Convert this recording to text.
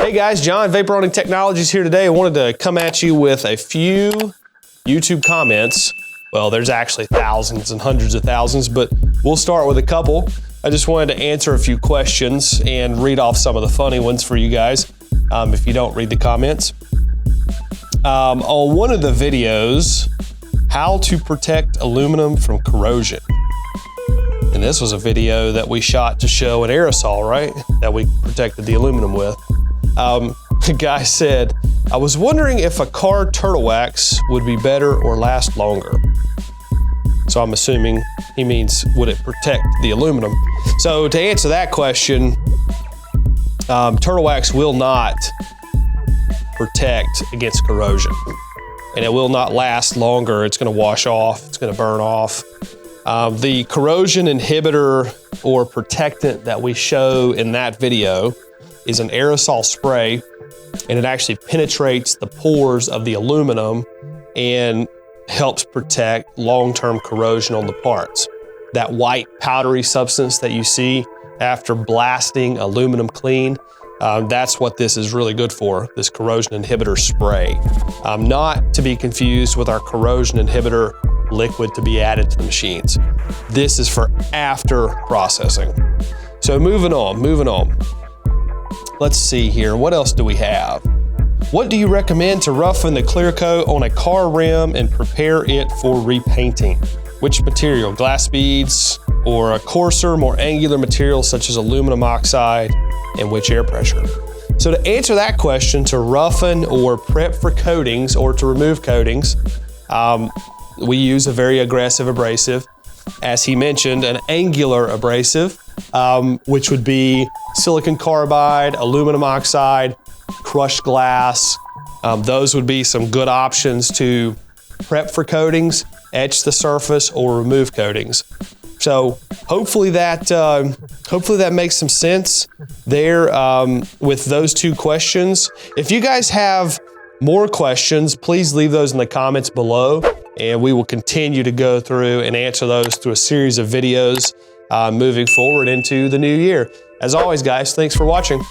Hey guys, John, Vapor Owning Technologies here today. I wanted to come at you with a few YouTube comments. Well, there's actually thousands and hundreds of thousands, but we'll start with a couple. I just wanted to answer a few questions and read off some of the funny ones for you guys, if you don't read the comments. On one of the videos, how to protect aluminum from corrosion. And this was a video that we shot to show an aerosol, right? That we protected the aluminum with. The guy said, I was wondering if a car turtle wax would be better or last longer. So I'm assuming he means, would it protect the aluminum? So to answer that question, turtle wax will not protect against corrosion. And it will not last longer. It's gonna wash off, it's gonna burn off. The corrosion inhibitor or protectant that we show in that video is an aerosol spray, and it actually penetrates the pores of the aluminum and helps protect long-term corrosion on the parts. That white powdery substance that you see after blasting aluminum clean, that's what this is really good for, this corrosion inhibitor spray. Not to be confused with our corrosion inhibitor liquid to be added to the machines. This is for after processing. So moving on. Let's see here, what else do we have? What do you recommend to roughen the clear coat on a car rim and prepare it for repainting? Which material, glass beads or a coarser, more angular material such as aluminum oxide, and which air pressure? So to answer that question, to roughen or prep for coatings or to remove coatings, we use a very aggressive abrasive. As he mentioned, an angular abrasive, which would be silicon carbide, aluminum oxide, crushed glass. Those would be some good options to prep for coatings, etch the surface, or remove coatings. So hopefully that makes some sense there with those two questions. If you guys have more questions, please leave those in the comments below, and we will continue to go through and answer those through a series of videos moving forward into the new year. As always, guys, thanks for watching.